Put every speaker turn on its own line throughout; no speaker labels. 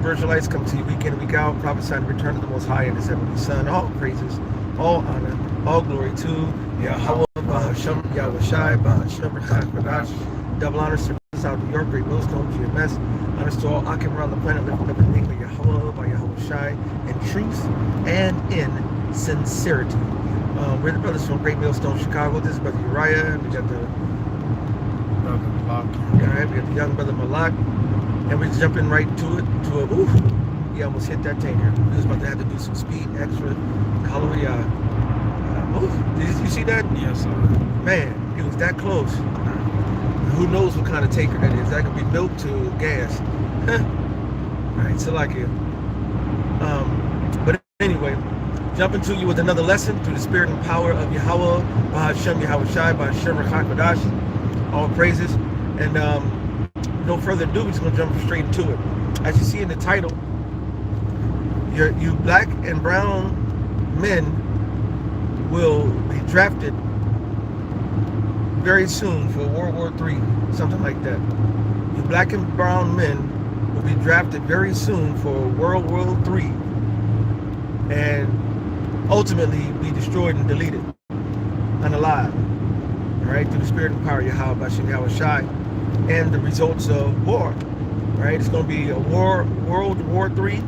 Virgilites come to you week in, week out, prophesying the return of the Most High and His heavenly Son. All praises, all honor, all glory to Yahweh, Bahasham, Yahweh Shai, Bahasham, Rachak, double honors to South New York, Great Millstone, GMS. Honors to all Akim around the planet, lifting up the name of Yahweh by Yahweh Shai in truth and in sincerity. We're the brothers from Great Millstone, Chicago. This is Brother Uriah, and we got the
Brother Malak.
we got the young brother Malak, and we're jumping right to it. He almost hit that tanker. He was about to have to do some speed extra. Hallelujah. Did you see that?
Yes, sir.
Man, he was that close. Who knows what kind of tanker that is? That could be milk to gas. All right, so like it. But anyway, jumping to you with another lesson through the spirit and power of Yahweh, Bahashem, Yahweh Shai, Bahashem, Rachak, all praises. And no further ado, we're just going to jump straight into it. As you see in the title, you black and brown men will be drafted very soon for World War III, something like that. You black and brown men will be drafted very soon for World War III and ultimately be destroyed and deleted, unalive, all right, through the spirit and power of Yahweh, Bashem, Yahweh Shai, and the results of war, right? It's going to be a World War III.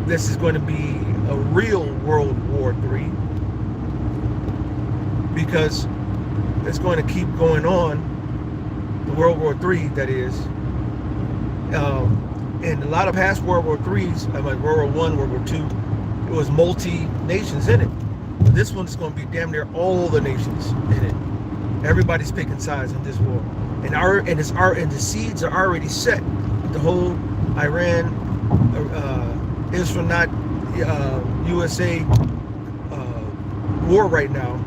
This is going to be a real World War III because it's going to keep going on, the World War III, that is. And a lot of past World War IIIs, like World War I, World War II, it was multi-nations in it. But this one's going to be damn near all the nations in it. Everybody's picking sides in this war. And the seeds are already set. The whole Iran, Israel, not USA war right now,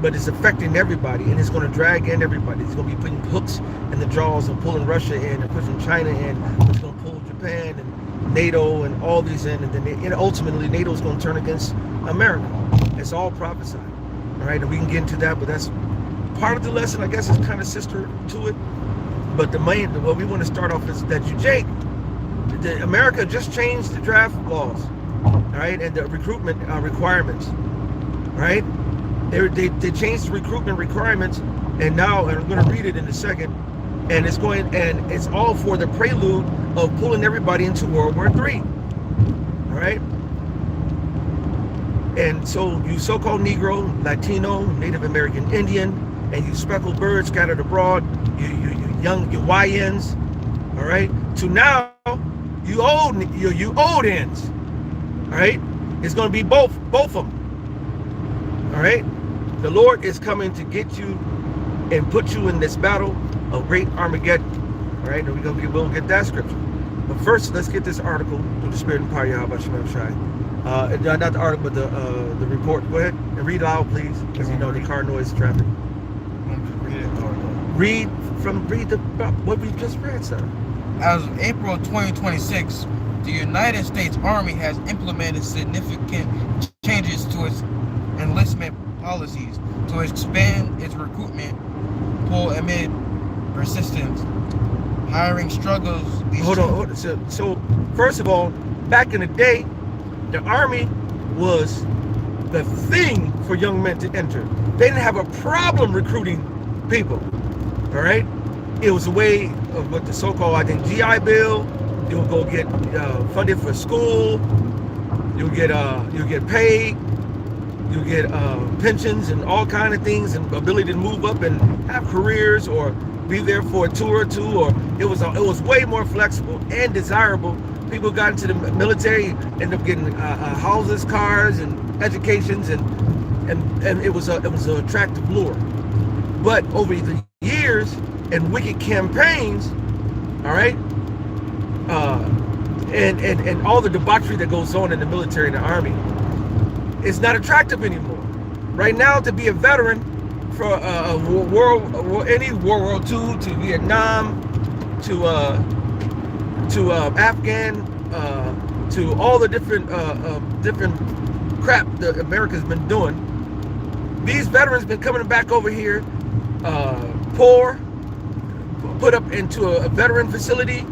but it's affecting everybody, and it's going to drag in everybody. It's going to be putting hooks in the jaws and pulling Russia in and pushing China in. It's going to pull Japan and NATO and all these in, and then ultimately NATO is going to turn against America. It's all prophesied, all right? And we can get into that, but that's part of the lesson. I guess it's kind of sister to it. But what we want to start off is that America just changed the draft laws, all right, and the recruitment requirements, right? They changed the recruitment requirements, and now, and I'm going to read it in a second, and it's all for the prelude of pulling everybody into World War III, all right? And so you so-called Negro, Latino, Native American Indian, and you speckled birds scattered abroad, you YNs, all right, to now you old ends, all right? It's going to be both of them, all right? The Lord is coming to get you and put you in this battle of great Armageddon. All right, and we'll get that scripture. But first, let's get this article through the spirit and power of Yahweh Shem Shai. Not the article, but the report. Go ahead and read aloud, please, because you know the car noise, traffic. Read what we just read, sir.
As of April 2026, the United States Army has implemented significant changes to its enlistment policies to expand its recruitment pool amid persistent hiring struggles.
Hold on. So first of all, back in the day, the Army was the thing for young men to enter. They didn't have a problem recruiting people, all right? It was a way of what the so-called, I think, GI Bill. You'll go get funded for school. You'll get paid. You get pensions and all kind of things, and ability to move up and have careers or be there for a tour or two. Or it was way more flexible and desirable. People got into the military, ended up getting houses, cars, and educations, and it was an attractive lure. But over the years and wicked campaigns, all right, and all the debauchery that goes on in the military and the army, it's not attractive anymore. Right now, to be a veteran for any World War II, to Vietnam, to Afghan, to all the different crap that America's been doing. These veterans been coming back over here, poor, put up into a veteran facility,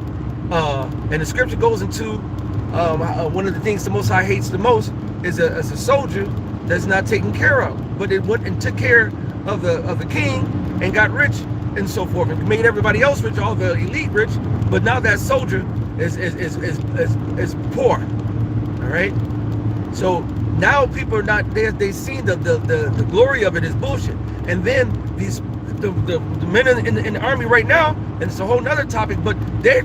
And the scripture goes into one of the things the Most High hates the most is a soldier that's not taken care of. But it went and took care of the king and got rich and so forth. It made everybody else rich, all the elite rich. But now that soldier is poor. All right. So now people are not they seen the glory of it is bullshit. And then the men in the army right now, and it's a whole nother topic, but they're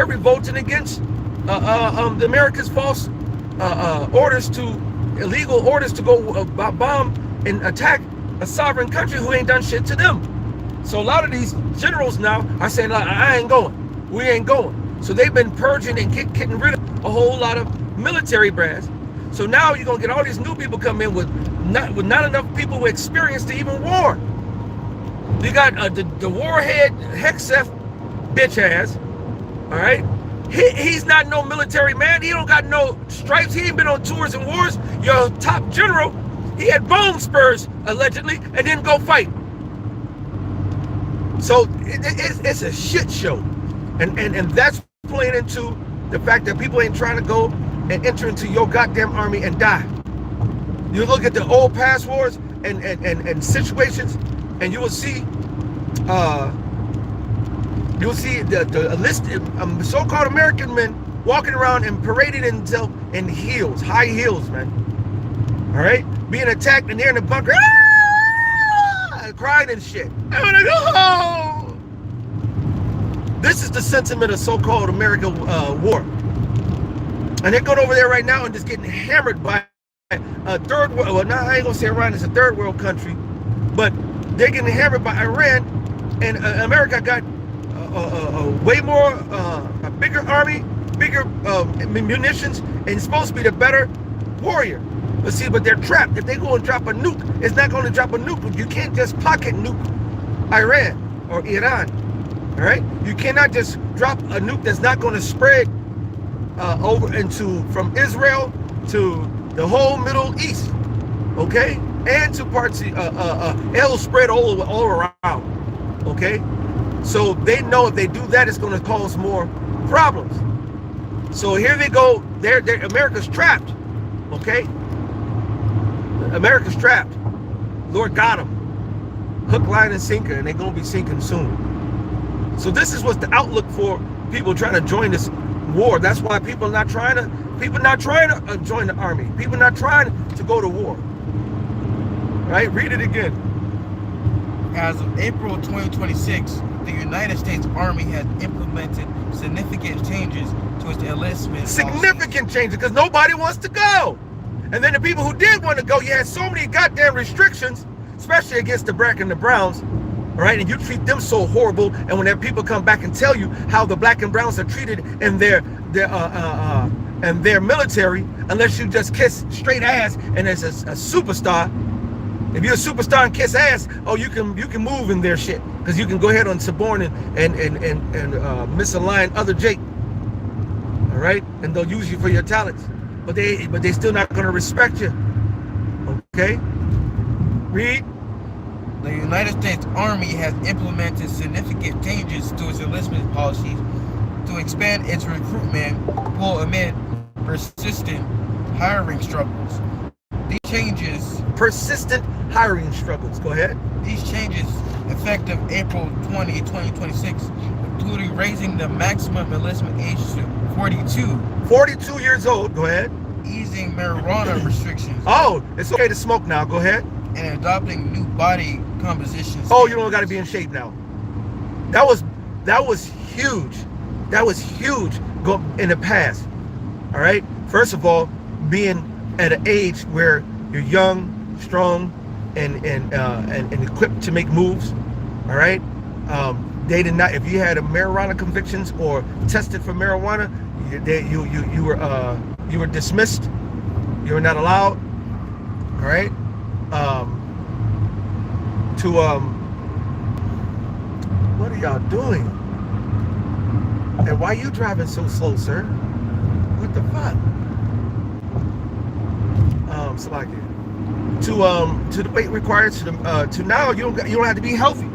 revolting against the America's false illegal orders to go bomb and attack a sovereign country who ain't done shit to them. So a lot of these generals now are saying, I ain't going, we ain't going. So they've been purging and getting rid of a whole lot of military brass. So now you're gonna get all these new people come in with not enough people with experience to even war. You got the warhead Hexeth bitch ass, all right? He's not no military man. He don't got no stripes. He ain't been on tours and wars. Your top general, he had bone spurs allegedly and didn't go fight. So it's a shit show, and that's playing into the fact that people ain't trying to go and enter into your goddamn army and die. You look at the old past wars and situations, and you will see the enlisted so-called American men walking around and parading themselves in heels, high heels, man. All right, being attacked, and they're in the bunker, crying and shit. I want to go home. This is the sentiment of so-called American war, and they're going over there right now and just getting hammered by a third world. Well, now I ain't gonna say Iran is a third world country, but they're getting hammered by Iran, and America got way more, a bigger army, bigger munitions, and it's supposed to be the better warrior. But see, they're trapped. If they go and drop a nuke, it's not going to drop a nuke. You can't just pocket nuke Iran or Iran. All right, you cannot just drop a nuke that's not going to spread over from Israel to the whole Middle East, okay, and to parts it'll spread all around, okay. So they know if they do that, it's going to cause more problems. So here they go. They're America's trapped, okay. America's trapped. Lord got them, hook, line, and sinker, and they're going to be sinking soon. So this is what's the outlook for people trying to join this war. That's why people not trying to join the army. People not trying to go to war. Right? Read it again.
As of April 2026, the United States Army has implemented significant changes to its enlistment.
Significant changes, because nobody wants to go. And then the people who did want to go, you had so many goddamn restrictions, especially against the black and the browns. All right, and you treat them so horrible, and when their people come back and tell you how the black and browns are treated in their military, unless you just kiss straight ass and as a superstar. If you're a superstar and kiss ass, oh, you can move in their shit, because you can go ahead on suborn and misalign other Jake. All right, and they'll use you for your talents, but they still not gonna respect you. Okay, read.
The United States Army has implemented significant changes to its enlistment policies to expand its recruitment pool amid persistent hiring struggles. These changes...
Persistent hiring struggles. Go ahead.
These changes, effective April 20, 2026, including raising the maximum enlistment age to 42.
42 years old. Go ahead.
Easing marijuana restrictions.
Oh, it's okay to smoke now. Go ahead.
And adopting new body compositions.
Oh, you don't got to be in shape now. That was huge. That was huge in the past. All right. First of all, being at an age where you're young, strong, and equipped to make moves. All right. They did not. If you had a marijuana convictions or tested for marijuana, you were dismissed. You were not allowed. All right. What are y'all doing? And why are you driving so slow, sir? What the fuck? Salaki. To the weight required to now you don't have to be healthy.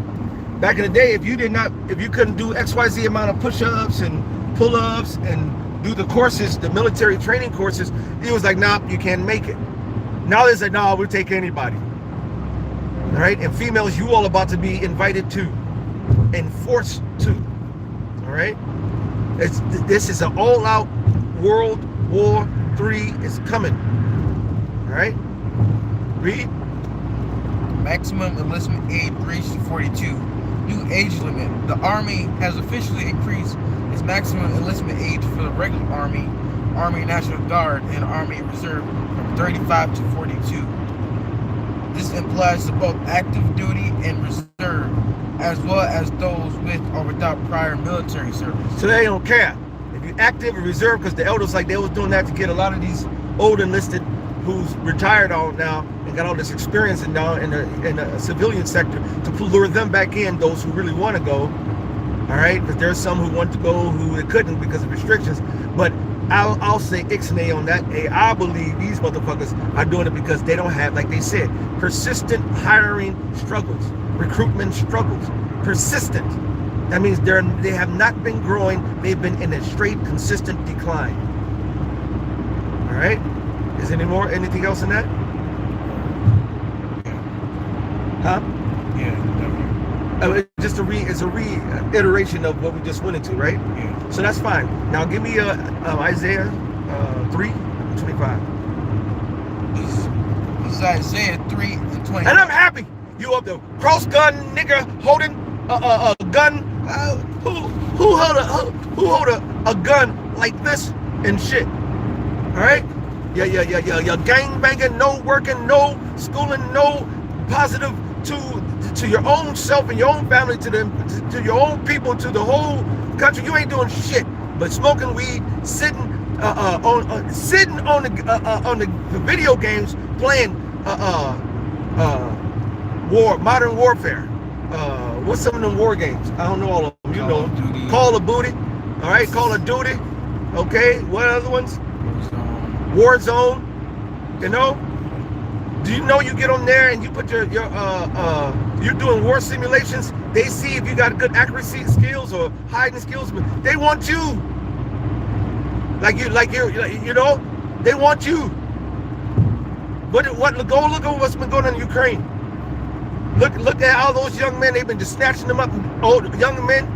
Back in the day, if you couldn't do XYZ amount of push-ups and pull-ups and do the courses, the military training courses. He was like, nah, you can't make it. Now they said, no, we'll take anybody. All right, and females, you all about to be invited to and forced to. All right, this is an all-out World War III is coming. All right, read.
Maximum enlistment age reached 42. New age limit. The Army has officially increased its maximum enlistment age for the regular Army, Army National Guard, and Army Reserve from 35 to 42. This applies to both active duty and reserve, as well as those with or without prior military service.
So they don't care if you're active or reserve, because the elders, like they was doing that to get a lot of these old enlisted who's retired on now and got all this experience in now in the civilian sector to lure them back in, those who really want to go. All right, because there's some who want to go who couldn't because of restrictions. But I'll say ixnay on that. Hey, I believe these motherfuckers are doing it because they don't have, like they said, persistent hiring struggles, recruitment struggles, persistent. That means they have not been growing. They've been in a straight, consistent decline. All right. Is there anything else in that? Huh?
Yeah.
It's a reiteration of what we just went into, right?
Yeah.
So that's fine. Now give me Isaiah 3:25.
This is Isaiah 3:25.
And I'm happy you up the cross gun nigga holding a gun. Who hold a gun like this and shit? All right. Yeah. Gang banging, no working, no schooling, no positive to your own self and your own family, to your own people, to the whole country. You ain't doing shit but smoking weed, sitting on the video games, playing modern warfare. What's some of them war games? I don't know all of them. You know, Call of Duty. All right, Call of Duty. Okay, what other ones? Warzone. You know, do you know you get on there and you put you're doing war simulations? They see if you got good accuracy skills or hiding skills, but they want you. You know, they want you. Go look at what's been going on in Ukraine. Look at all those young men. They've been just snatching them up, old young men.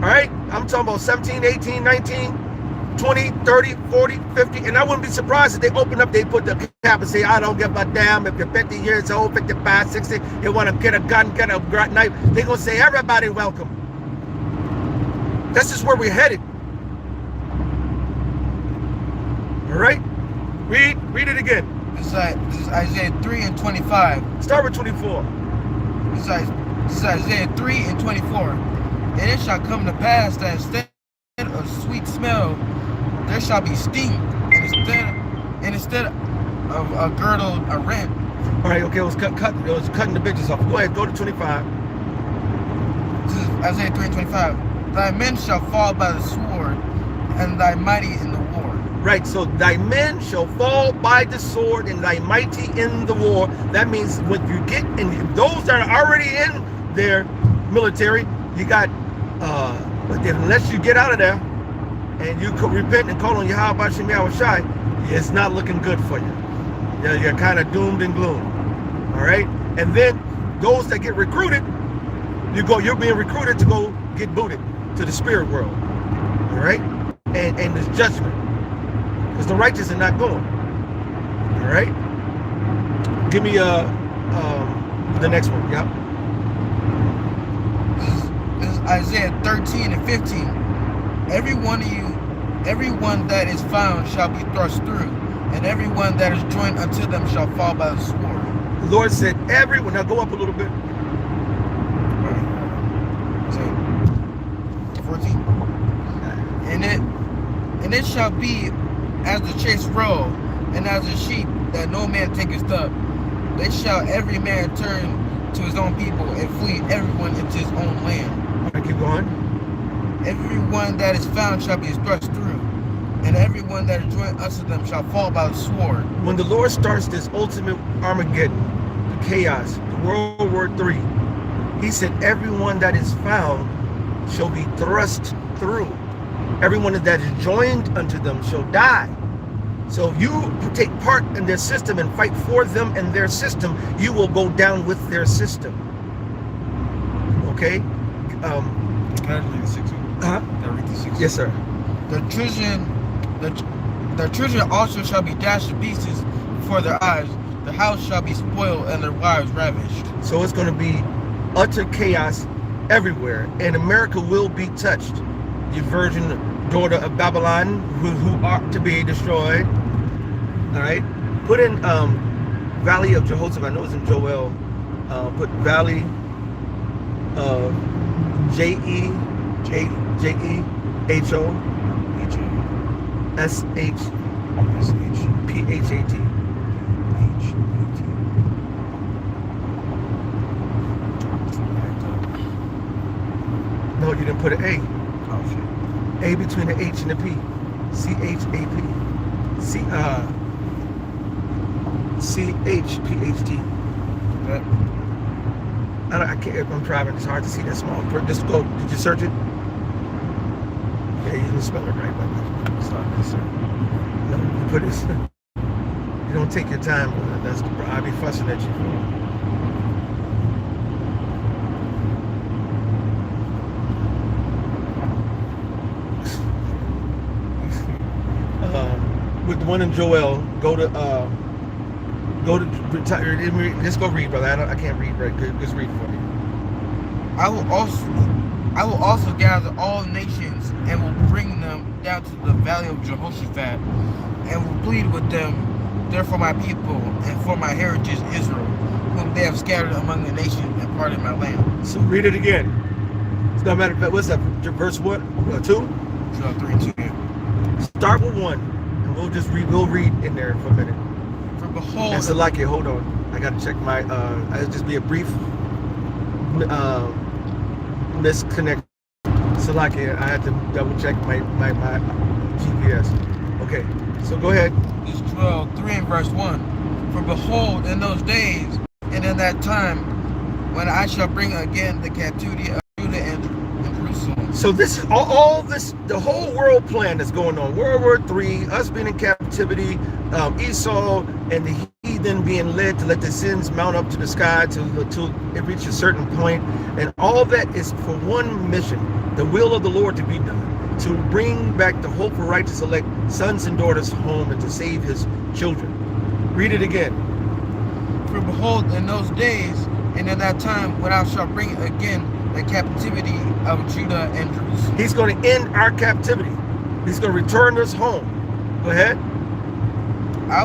All right, I'm talking about 17, 18, 19. 20, 30, 40, 50, and I wouldn't be surprised if they open up, they put the cap and say, I don't give a damn if you're 50 years old, 55, 60, you want to get a gun, get a knife. They're going to say, everybody welcome. This is where we're headed. All right? Read it again.
This is Isaiah 3:25.
Start with 24.
This is Isaiah 3:24. And it shall come to pass that instead of sweet smell, there shall be stink, and instead of a girdle, a rent.
All right, okay, it was cutting the bitches off. Go ahead, go to 25.
This is Isaiah 3:25. Thy men shall fall by the sword, and thy mighty in the war.
Right, so thy men shall fall by the sword, and thy mighty in the war. That means when you get in, those that are already in their military, you got, but unless you get out of there, and you could repent and call on Yahweh Shem Shai, it's not looking good for you. You're kind of doomed and gloom. All right? And then those that get recruited, you're being recruited to go get booted to the spirit world. All right? And there's judgment. Because the righteous are not going. All right? Give me the next one. Yep.
This is Isaiah 13:15. Everyone that is found shall be thrust through, and everyone that is joined unto them shall fall by the sword.
The Lord said, everyone, now go up a little bit.
14. And it shall be as the chase roe, and as a sheep that no man taketh up. They shall every man turn to his own people, and flee everyone into his own land.
I keep going.
Everyone that is found shall be thrust through, and everyone that is joined unto them shall fall by the sword.
When the Lord starts this ultimate Armageddon, the chaos, the World War III, he said everyone that is found shall be thrust through. Everyone that is joined unto them shall die. So if you take part in their system and fight for them and their system, you will go down with their system. Okay?
Can I read the 6? Can I read the 6?
Yes, sir.
The children also shall be dashed to pieces before their eyes. The house shall be spoiled and their wives ravished.
So it's going to be utter chaos everywhere, and America will be touched. You virgin daughter of Babylon, who ought to be destroyed. All right, put in Valley of Jehoshaphat. I know it's in Joel. Put Valley of Jehosaphat. No, you didn't put an A.
Oh shit.
A between the H and the P. C-H-A-P. C-H-P-H-T. I can't, I'm driving, it's hard to see that small. Just go, did you search it? Yeah, you didn't spell it right, but no, you put it, you don't take your time with it. That's, I'll be fussing at you. With the one in Joel, go to just go read, brother. I can't read right. Just read for me.
I will also gather all nations and will bring them down to the valley of Jehoshaphat and will plead with them there for my people and for my heritage Israel, whom they have scattered among the nations and parted my land.
So read it again. It's not matter. What's that? Verse what? 2?
3 and 2. Yeah.
Start with 1, and we'll just read. We'll read in there for a minute.
For behold,
and Salakia, hold on. I gotta check my. It'll just be a brief misconnect. Salakia, I had to double check my GPS. Okay, so go ahead.
It's 3 and verse 1. For behold, in those days and in that time, when I shall bring again the captivity of Judah and Jerusalem.
So this is all this, the whole world plan that's going on. World War III, us being in captivity, Esau and the heathen being led to let the sins mount up to the sky to it reach a certain point, and all that is for one mission: the will of the Lord to be done, to bring back the hope for righteous elect sons and daughters home and to save His children. Read it again.
For behold, in those days and in that time, when I shall bring again the captivity of Judah and Jerusalem.
He's going to end our captivity. He's going to return us home. Go ahead.
I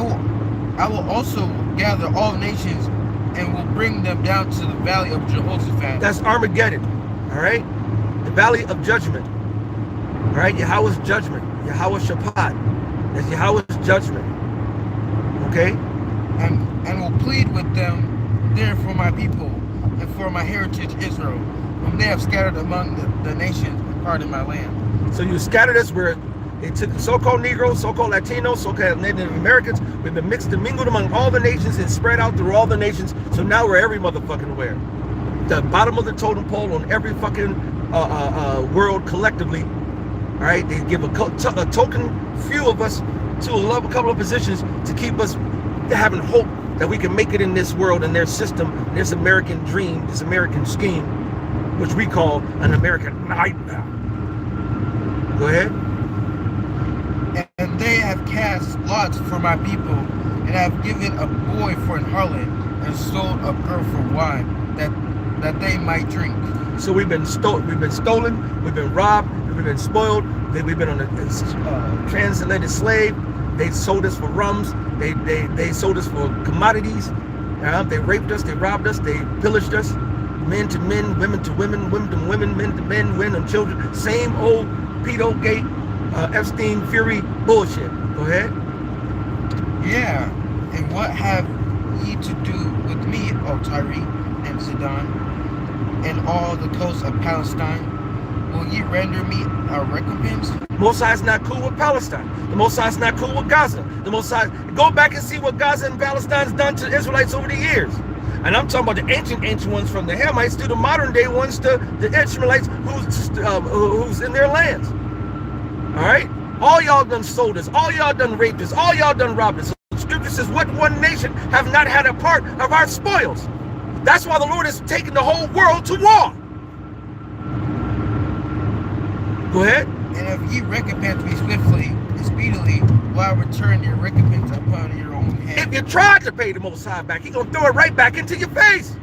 will also gather all nations and will bring them down to the valley of Jehoshaphat.
That's Armageddon. All right? The valley of judgment. All right? Yahweh's judgment. Yahweh Shabbat. That's Yahweh's judgment. Okay?
And will plead with them there for my people and for my heritage Israel, whom they have scattered among the nations and parted my land.
So you scattered us where they took so-called Negroes, so-called Latinos, so-called Native Americans. We've been mixed and mingled among all the nations and spread out through all the nations. So now we're every motherfucking where. The bottom of the totem pole on every fucking world collectively. All right, they give a token few of us to a couple of positions to keep us having hope that we can make it in this world and their system, this American dream, this American scheme, which we call an American nightmare. Go ahead.
And they have cast lots for my people, and have given a boy for an harlot, and sold a girl for wine, that they might drink.
So we've been stolen, we've been robbed, we've been spoiled, we've been on a transatlantic slave. They sold us for rums. They sold us for commodities. They raped us. They robbed us. They pillaged us. Men to men, women to women, women to women, men to men, women and children. Same old pedo gate, Epstein Fury bullshit. Go ahead.
Yeah. And what have ye to do with me, O Tyre and Sidon, and all the coasts of Palestine? Will ye render me a recompense?
Most High's not cool with Palestine. The Most High's not cool with Gaza. The Most High, go back and see what Gaza and Palestine has done to the Israelites over the years. And I'm talking about the ancient ones, from the Hamites to the modern day ones to the Ishmaelites who's in their lands. All right? All y'all done sold us. All y'all done raped us. All y'all done robbed us. So the scripture says, what one nation have not had a part of our spoils? That's why the Lord is taking the whole world to war. Go ahead.
And if ye recompense me swiftly and speedily, will I return your recompense upon your own head.
If you tried to pay the Most High back, He gonna throw it right back into your face.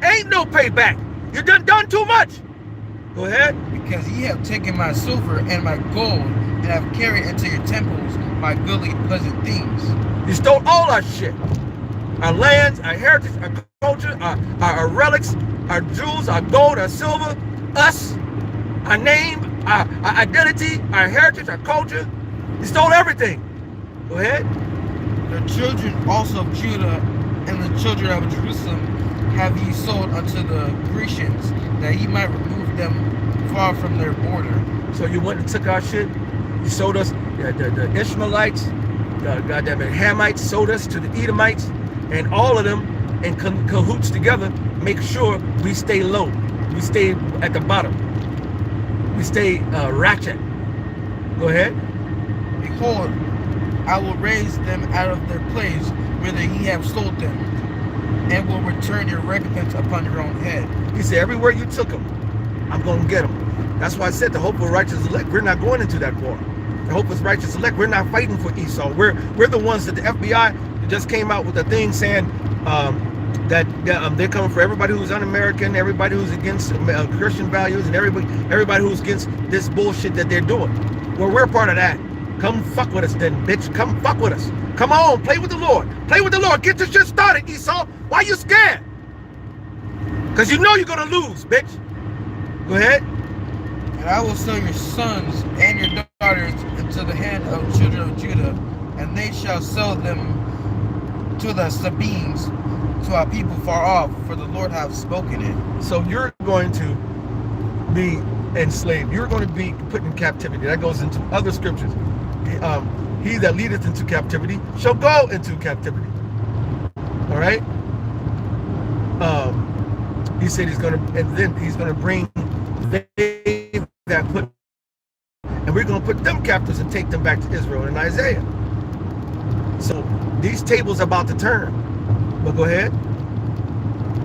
Ain't no payback. You done too much. Go ahead.
Because ye have taken my silver and my gold, and have carried into your temples my goodly pleasant things.
You stole all our shit. Our lands, our heritage, our culture, our relics, our jewels, our gold, our silver, us, our name, our identity, our heritage, our culture. You stole everything. Go ahead.
The children also of Judah and the children of Jerusalem have ye sold unto the Grecians, that ye might remove them far from their border.
So you went and took our shit. You sold us, the Ishmaelites, the goddamn Hamites sold us to the Edomites, and all of them in cahoots together make sure we stay low. We stay at the bottom. We stay ratchet. Go ahead.
Behold, I will raise them out of their place whither ye have sold them, and will return your recompense upon your own head.
He said, everywhere you took them, I'm going to get them. That's why I said the hopeful righteous elect, we're not going into that war. The hopeless righteous elect, we're not fighting for Esau. We're the ones that the FBI just came out with a thing saying that they're coming for everybody who's un-American, everybody who's against Christian values, and everybody who's against this bullshit that they're doing. Well, we're part of that. Come fuck with us then, bitch. Come fuck with us. Come on, play with the Lord. Play with the Lord. Get this shit started, Esau. Why you scared? Because you know you're going to lose, bitch. Go ahead.
And I will sell your sons and your daughters into the hand of children of Judah, and they shall sell them to the Sabines, to our people far off, for the Lord hath spoken it.
So you're going to be enslaved. You're going to be put in captivity. That goes into other scriptures. He that leadeth into captivity shall go into captivity. All right. He said he's going to, and then he's going to bring they that put, and we're going to put them captives and take them back to Israel in Isaiah. So these tables are about to turn. But go ahead.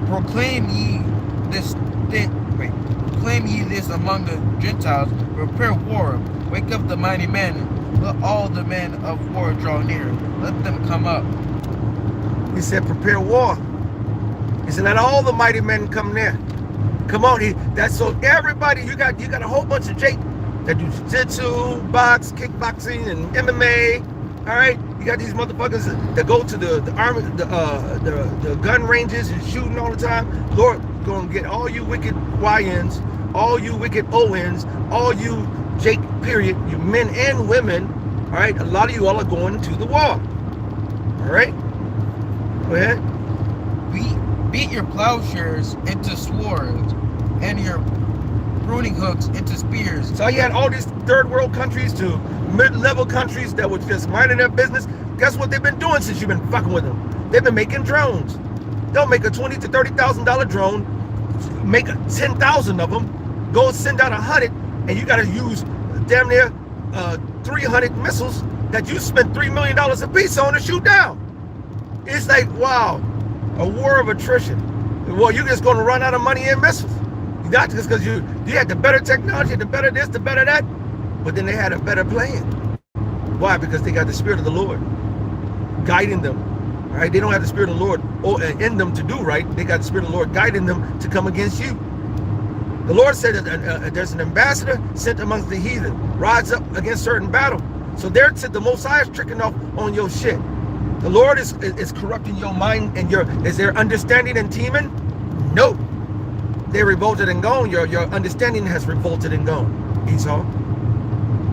Proclaim ye this among the Gentiles. Prepare war. Wake up the mighty men. Let all the men of war draw near. Let them come up.
He said, prepare war. He said, let all the mighty men come near. Come on, that's so everybody. You got a whole bunch of Jake that do jiu-jitsu, box, kickboxing, and MMA. All right, you got these motherfuckers that go to the army, the gun ranges and shooting all the time. Lord, gonna get all you wicked YNs, all you wicked ONs, all you Jake, period, you men and women. All right, a lot of you all are going to the wall. All right, go ahead.
Beat your plowshares into swords, and your pruning hooks into spears.
So you had all these third world countries to mid-level countries that were just minding their business. Guess what they've been doing since you've been fucking with them? They've been making drones. They'll make a $20,000 to $30,000 drone, make 10,000 of them, go send out 100, and you got to use damn near 300 missiles that you spent $3 million a piece on to shoot down. It's like, wow, a war of attrition. Well, you're just going to run out of money in missiles. Not just because you had the better technology, the better this, the better that, but then they had a better plan. Why? Because they got the Spirit of the Lord guiding them. All right, they don't have the Spirit of the Lord in them to do right. They got the Spirit of the Lord guiding them to come against you. The Lord said that there's an ambassador sent amongst the heathen, rides up against certain battle. So the Most High is tricking off on your shit. The Lord is corrupting your mind and is there understanding and teaming? No. They revolted and gone. Your understanding has revolted and gone, Esau.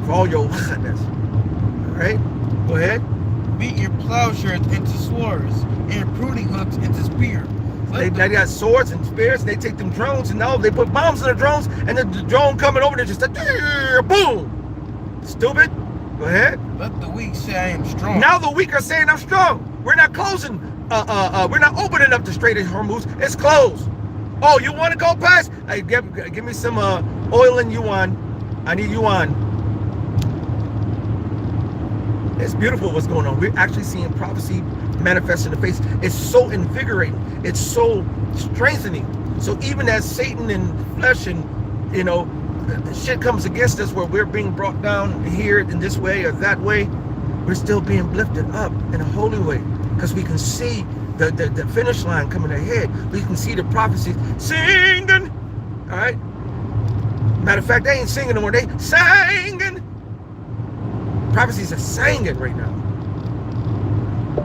For all your wickedness. All right, go ahead.
Beat your plowshares into swords, and your pruning hooks into spears.
They got swords and spears, and they take them drones, and now they put bombs in the drones, and the drone coming over there just like, boom. Stupid. Go ahead.
Let the weak say I am strong.
Now the weak are saying I'm strong. We're not closing. We're not opening up the Strait of Hormuz. It's closed. Oh, you want to go past? Hey, give me some oil and yuan. I need yuan. It's beautiful what's going on. We're actually seeing prophecy manifest in the face. It's so invigorating. It's so strengthening. So even as Satan and flesh and, you know, the shit comes against us where we're being brought down here in this way or that way, we're still being lifted up in a holy way, because we can see the finish line coming ahead. We can see the prophecies singing. All right. Matter of fact, they ain't singing no more. They singing. Prophecies are singing right now.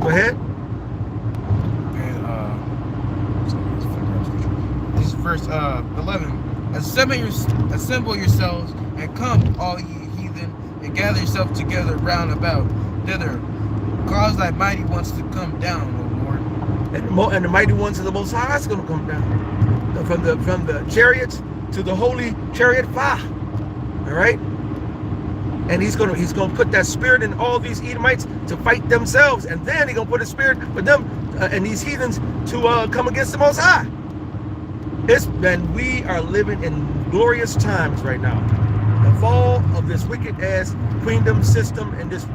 Go ahead.
And this is verse 11. Assemble yourselves and come, all ye heathen, and gather yourselves together round about thither. Cause thy mighty ones to come down, O Lord.
And the mighty ones of the Most High is going to come down from the chariots to the holy chariot fire. All right. And he's gonna put that spirit in all these Edomites to fight themselves, and then he's gonna put a spirit for them and these heathens to come against the Most High. We are living in glorious times right now. The fall of this wicked ass queendom system and this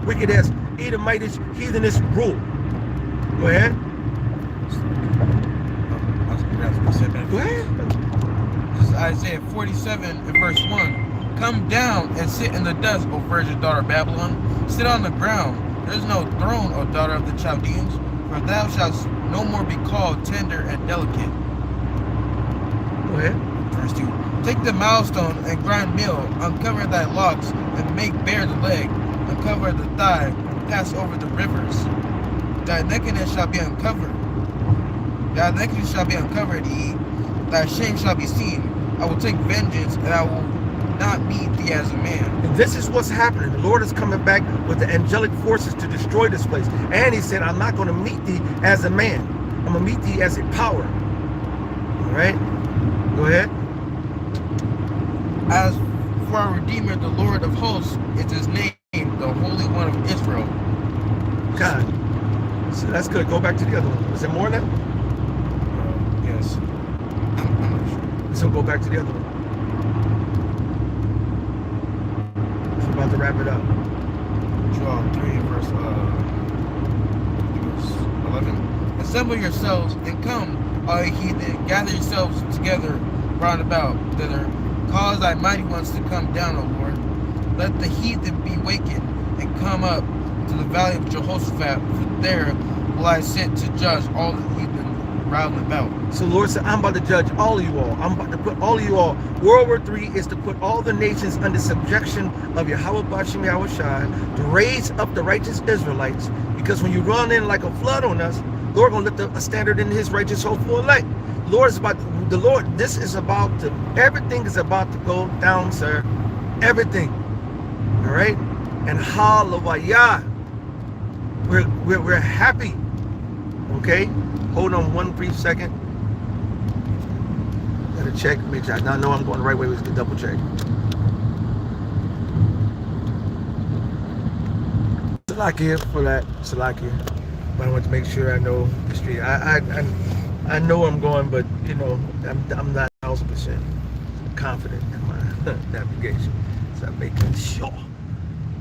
wicked ass Edomitish heathenish rule. Go ahead. Go ahead.
This is Isaiah 47 and verse 1. Come down and sit in the dust, O virgin daughter of Babylon. Sit on the ground. There is no throne, O daughter of the Chaldeans, for thou shalt no more be called tender and delicate.
Go ahead.
Verse 2. Take the milestone and grind meal, uncover thy locks, and make bare the leg, uncover the thigh, and pass over the rivers. Thy nakedness shall be uncovered. Thy nakedness shall be uncovered, thy shame shall be seen. I will take vengeance, and I will not meet thee as a man.
And this is what's happening. The Lord is coming back with the angelic forces to destroy this place. And he said, I'm not going to meet thee as a man. I'm going to meet thee as a power. All right? Go ahead.
As for our Redeemer, the Lord of hosts is his name, the Holy One of Israel.
God. So that's good. Go back to the other one. Was there more than that?
Yes. I'm not sure.
So go back to the other one. We're about to wrap it up.
Joel 3 verse 11. Assemble yourselves and come, all ye heathen, gather yourselves together round about thither. Cause thy mighty ones to come down, O Lord. Let the heathen be wakened and come up to the valley of Jehoshaphat, for there will I sit to judge all the heathen round about.
So the Lord said, I'm about to judge all of you all. I'm about to put all of you all. World War III is to put all the nations under subjection of Yahweh Bashim Yahweh Shai, to raise up the righteous Israelites. Because when you run in like a flood on us, the Lord going to lift up a standard in his righteous hopeful elect. This is about to, everything is about to go down, sir. Everything. All right? And hallelujah. We're happy. Okay? Hold on one brief second. Gotta check, make sure. I know I'm going the right way. We can double check. Salakia for that. Salakia. But I want to make sure I know the street. I know I'm going, but you know, I'm not 1,000% confident in my navigation. So I'm making sure.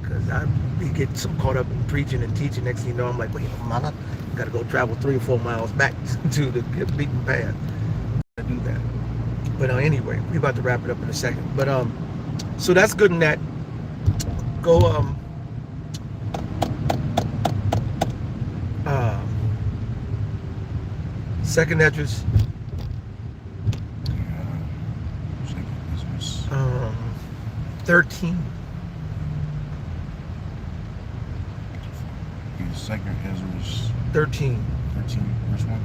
Because I be getting so caught up in preaching and teaching. Next thing you know, I'm like, wait a minute. Got to go travel 3 or 4 miles back to the beaten path to do that. But anyway, we're about to wrap it up in a second. But so that's good in that. Go second address. 13.
Second Ezra's
13
verse 1.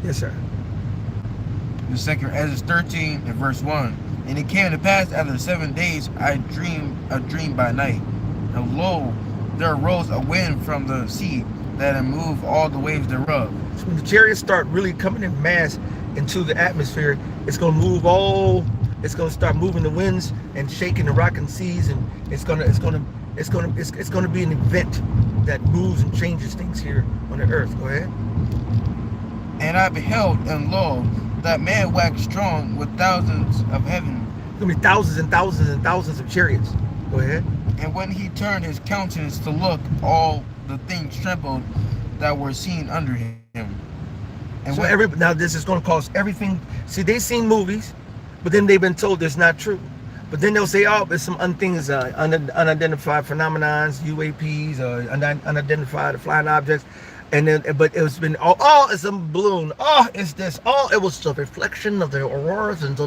Yes, sir.
The second Ezra's 13 and verse 1. And it came to pass after 7 days, I dreamed a dream by night. And lo, there arose a wind from the sea that had moved all the waves thereof.
So when the chariots start really coming in mass into the atmosphere, it's going to move all. It's going to start moving the winds and shaking the rocking seas, and it's going to be an event that moves and changes things here on the earth. Go ahead.
And I beheld, and lo, that man waxed strong with thousands of heaven.
There's going to be thousands and thousands and thousands of chariots. Go ahead.
And when he turned his countenance to look, all the things trembled that were seen under him. And
So now this is going to cause everything. See, they've seen movies, but then they've been told it's not true. But then they'll say, oh, there's some unidentified phenomenons, UAPs, unidentified flying objects. And then, but it's been, it's a balloon. Oh, it's this. Oh, it was a reflection of the auroras and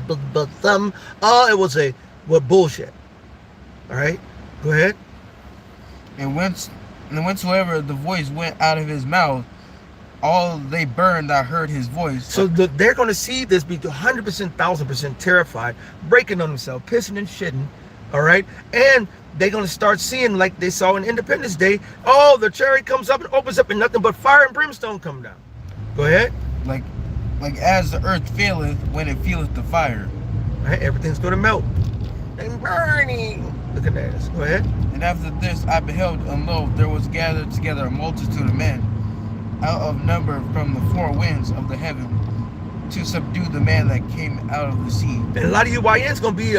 some. Oh, it was bullshit. All right, go ahead.
And whensoever the voice went out of his mouth, all they burned that heard his voice.
So they're going to see this, be 100%, 1,000% terrified, breaking on themselves, pissing and shitting, all right? And they're going to start seeing, like they saw in Independence Day, oh, the chariot comes up and opens up and nothing but fire and brimstone come down. Go ahead.
Like as the earth faileth when it feeleth the fire.
All right, everything's going to melt and burning. Look at that. Go ahead.
And after this I beheld, and lo, there was gathered together a multitude of men, out of number from the four winds of the heaven, to subdue the man that came out of the sea.
And a lot of you YNs going to be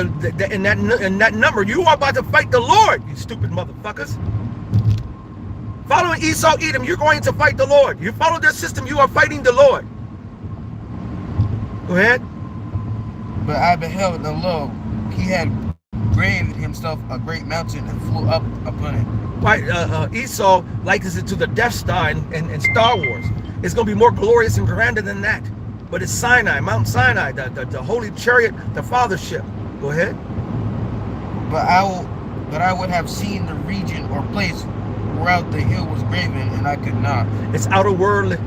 in that number. You are about to fight the Lord, you stupid motherfuckers. Following Esau, Edom, you're going to fight the Lord. You follow their system, you are fighting the Lord. Go ahead.
But I beheld, and lo, he had graved himself a great mountain and flew up upon it.
Right, Esau likens it to the Death Star in Star Wars. It's going to be more glorious and grander than that. But it's Sinai, Mount Sinai, the holy chariot, the fathership. Go ahead.
But I would have seen the region or place whereout the hill was graven, and I could not.
It's outer worldly.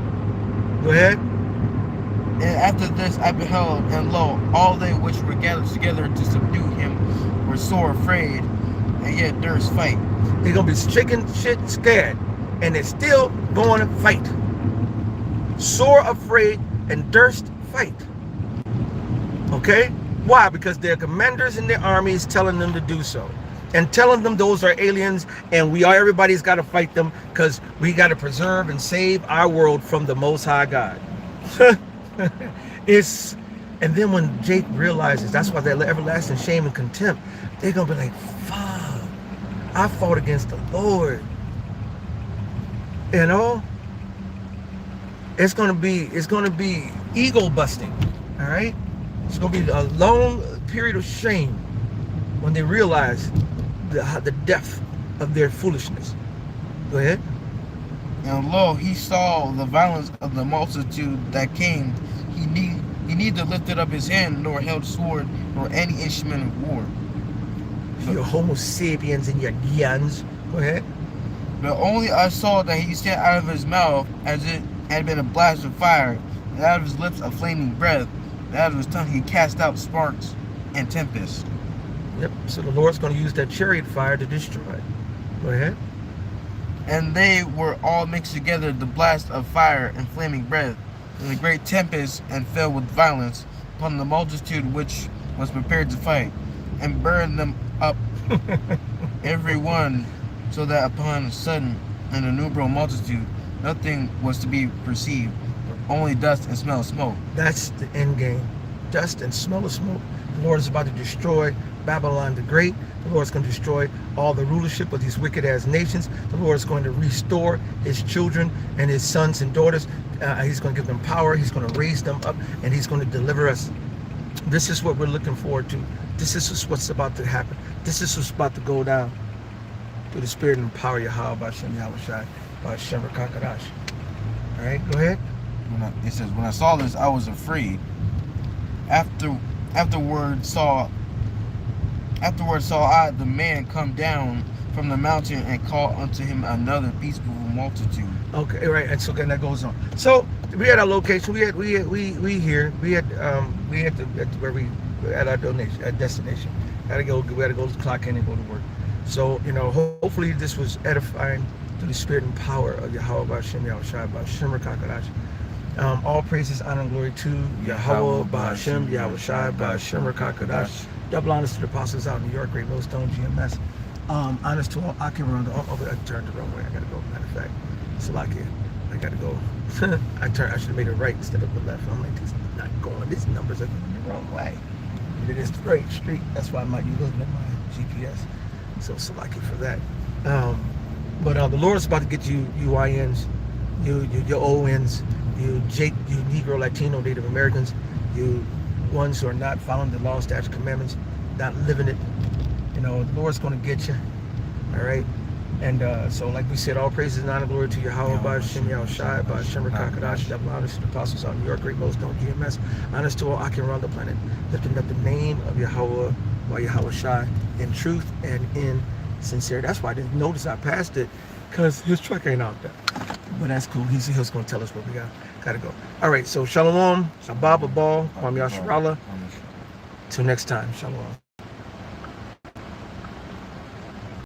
Go ahead.
And after this I beheld, and lo, all they which were gathered together to subdue him were sore afraid, and yet durst fight.
They're going to be chicken shit scared, and they're still going to fight. Sore afraid and durst fight. Okay? Why? Because their commanders in their armies telling them to do so. And telling them those are aliens, and everybody's got to fight them because we got to preserve and save our world from the Most High God. And then when Jake realizes, that's why they're everlasting shame and contempt, they're going to be like, fuck, I fought against the Lord. You know? It's going to be ego busting. All right? It's going to be a long period of shame when they realize the depth of their foolishness. Go ahead.
And lo, he saw the violence of the multitude that came. He neither lifted up his hand, nor held sword, nor any instrument of war.
Your Homo sapiens and your guns. Go ahead.
But only I saw that he sent out of his mouth as it had been a blast of fire, and out of his lips a flaming breath, and out of his tongue he cast out sparks and tempests.
Yep. So the Lord's going to use that chariot fire to destroy it. Go ahead.
And they were all mixed together, the blast of fire and flaming breath, and a great tempest, and fell with violence upon the multitude which was prepared to fight, and burned them up every one, so that upon a sudden an innumerable multitude nothing was to be perceived, only dust and smell of smoke.
That's the end game. Dust and smell of smoke. The Lord is about to destroy Babylon the Great. The Lord is going to destroy all the rulership of these wicked ass nations. The Lord is going to restore his children and his sons and daughters. He's going to give them power. He's going to raise them up, and he's going to deliver us. This is what we're looking forward to. This is what's about to happen. This is what's about to go down through the spirit and power of Yahweh, B'Shem Yahushai, B'Shem Rakakadash. All right, go ahead.
It says, when I saw this, I was afraid. Afterward saw I the man come down from the mountain, and call unto him another peaceful multitude. Okay,
right, and so then that goes on. So we had our location. We at our destination. We had to go to clock in and go to work. So hopefully this was edifying through the spirit and power of Yahweh B'Shem Yahushai B'Shem Rakakadash. All praises, honor, and glory to Yahweh B'Shem Yahushai B'Shem Rakakadash. Double honors to the apostles out in New York, Great Millstone, GMS. Honors to all Akim. I turned the wrong way. I gotta go. Matter of fact, Salakia, I gotta go. I should have made it right instead of the left. I'm like, this is not going. These numbers are going the wrong way. It is straight street. That's why I'm not looking at my GPS. So lucky for that. But the Lord's about to get you UINs, your ONs, you Negro, Latino, Native Americans, you ones who are not following the law, statutes, commandments, not living it. You know, the Lord's going to get you. All right. And so, like we said, all praises and honor, glory to Yahweh, by Shem Yahushai, by Shem Rakakadash, double honors to the apostles out in New York, great most don't GMS, honors to all Akim around the planet, lifting up the name of Yahweh, by Yahweh Shai, in truth and in sincerity. That's why I didn't notice I passed it, because his truck ain't out there. But that's cool. He's going to tell us where we got to go. All right, so Shalom, Shabbat, Babal, Kwam Yasharallah. Till next time, Shalom.